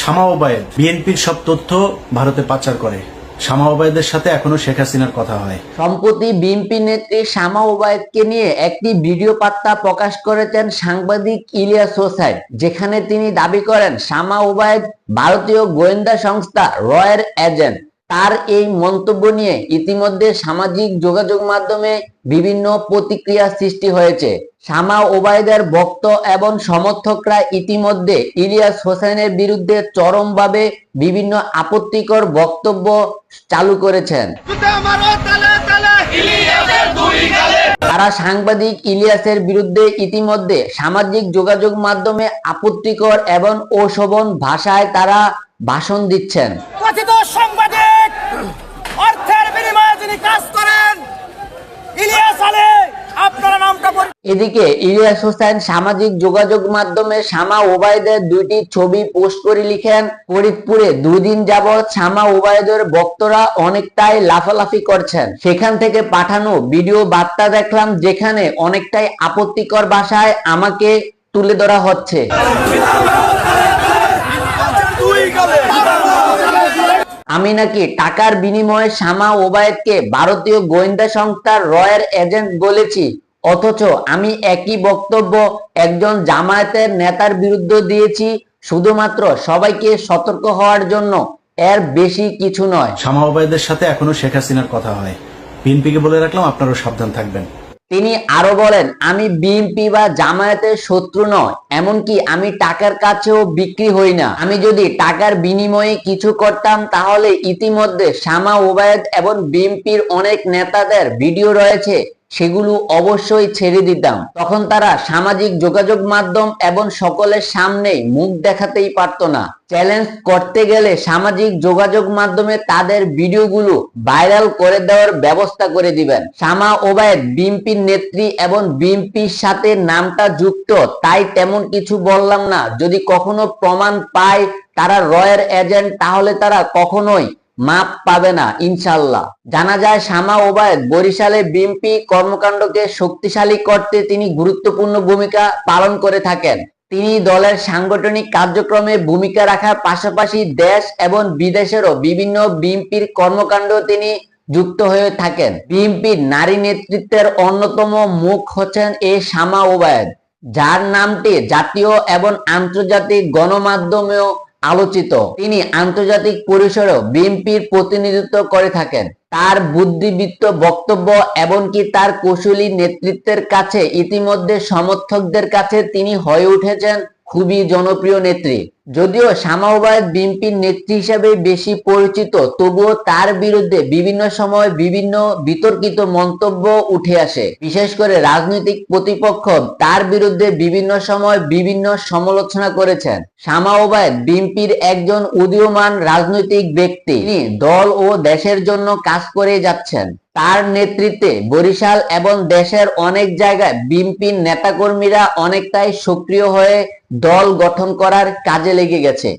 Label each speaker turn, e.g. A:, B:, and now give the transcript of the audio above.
A: শামা ওবায়েদ বিএনপির সব তথ্য ভারতে পাচার করে। শামা ওবায়েদের সাথে এখনো শেখ হাসিনার কথা হয়।
B: সম্প্রতি বিএনপি নেত্রী শামা ওবায়েদকে নিয়ে একটি ভিডিও বার্তা প্রকাশ করেছেন সাংবাদিক ইলিয়াস হোসাইন, যেখানে তিনি দাবি করেন শামা ওবায়েদ ভারতীয় গোয়েন্দা সংস্থা রয়ের এজেন্ট। তার এই মন্তব্য নিয়ে ইতিমধ্যে সামাজিক যোগাযোগ মাধ্যমে বিভিন্ন প্রতিক্রিয়া সৃষ্টি হয়েছে। শামা ওবায়েদের ভক্ত এবং সমর্থকরা ইতিমধ্যে ইলিয়াস হোসেনের বিরুদ্ধে চরমভাবে বিভিন্ন আপত্তিকর বক্তব্য চালু করেছেন। তারা সাংবাদিক ইলিয়াসের বিরুদ্ধে ইতিমধ্যে সামাজিক যোগাযোগ মাধ্যমে আপত্তিকর এবং অশোভন ভাষায় তারা ভাষণ দিচ্ছেন।
C: কথিত সাংবাদিক অর্থের বিনিময়ে যিনি কাজ করেন ইলিয়াস আলী, আপনার নামটা
B: এদিকে ইলিয়াস হোসেন সামাজিক যোগাযোগ মাধ্যমে শামা ওবায়েদের দুইটি ছবি পোস্ট করে লিখেন, ফরিদপুরে 2 দিন যাবৎ শামা ওবায়েদের ভক্তরা অনেকটাই লাফালাফি করছেন। সেখান থেকে পাঠানো ভিডিও বার্তা দেখলাম, যেখানে অনেকটাই আপত্তিকর ভাষায় আমাকে তুলে ধরা হচ্ছে। আমি নাকি টাকার বিনিময়ে শামা ওবায়েদকে ভারতীয় গোয়েন্দা সংস্থার রয়ের এজেন্ট বলেছি, অথচ আমি একই বক্তব্য একজন জামায়াতের নেতার বিরুদ্ধে দিয়েছি, শুধুমাত্র সবাইকে সতর্ক হওয়ার জন্য, এর বেশি কিছু নয়।
A: শামা ওবায়েদের সাথে এখনো শেখ হাসিনার কথা হয়। বিএনপিকে বলে রাখলাম, আপনারাও সাবধান থাকবেন।
B: তিনি আরো বলেন, আমি বিএনপি বা জামায়াতের শত্রু নয়, এমনকি আমি টাকার কাছেও বিক্রি হই না। আমি যদি টাকার বিনিময়ে কিছু করতাম তাহলে ইতিমধ্যে শামা ওবায়েদ এবং বিএনপির অনেক নেতাদের ভিডিও রয়েছে, সেগুলো অবশ্যই ছেড়ে দিতাম। তখন তারা সামাজিক যোগাযোগ মাধ্যম এবং সকলের সামনেই মুখ দেখাতেই পারতো না। চ্যালেঞ্জ করতে গেলে সামাজিক যোগাযোগ মাধ্যমে তাদের ভিডিওগুলো ভাইরাল করে দেওয়ার ব্যবস্থা করে দিবেন। শামা ওবায়েদ বিএনপির নেত্রী এবং বিএনপির সাথে নামটা যুক্ত, তাই তেমন কিছু বললাম না। যদি কখনো প্রমাণ পায় তারা রয়ের এজেন্ট, তাহলে তারা কখনোই মাপ পাবে না ইনশাল্লাহ। জানা যায় শামা ওবায়েদ বরিশালে বিএনপি কর্মকাণ্ডকে শক্তিশালী করতে তিনি গুরুত্বপূর্ণ ভূমিকা পালন করে থাকেন। তিনি দলের সাংগঠনিক কার্যক্রমে ভূমিকা রাখার পাশাপাশি দেশ এবং বিদেশেরও বিভিন্ন বিএনপির কর্মকাণ্ড তিনি যুক্ত হয়ে থাকেন। বিএনপির নারী নেতৃত্বের অন্যতম মুখ হচ্ছেন এই শামা ওবায়েদ, যার নামটি জাতীয় এবং আন্তর্জাতিক গণমাধ্যমেও আলোচিত। তিনি আন্তর্জাতিক পরিসরেও বিএনপির প্রতিনিধিত্ব করে থাকেন। তার বুদ্ধিবৃত্ত বক্তব্য এমনকি তার কৌশলী নেতৃত্বের কাছে ইতিমধ্যে সমর্থকদের কাছে তিনি হয়ে উঠেছেন খুবই জনপ্রিয় নেত্রী। যদিও শামা ওবায়েদ বিএনপির নেত্রী হিসেবে বেশি পরিচিত, তবুও তার বিরুদ্ধে বিভিন্ন সময় বিভিন্ন বিতর্কিত মন্তব্য উঠে আসে। বিশেষ করে রাজনৈতিক প্রতিপক্ষ তার বিরুদ্ধে বিভিন্ন সময় বিভিন্ন সমালোচনা করেছেন। শামা ওবায়েদ বিএনপির একজন উদীয়মান রাজনৈতিক ব্যক্তি। তিনি দল ও দেশের জন্য কাজ করে যাচ্ছেন। তার নেতৃত্বে বরিশাল এবং দেশের অনেক জায়গায় বিএনপির নেতাকর্মীরা অনেকটাই সক্রিয় হয়ে দল গঠন করার কাজে লেগে গেছে।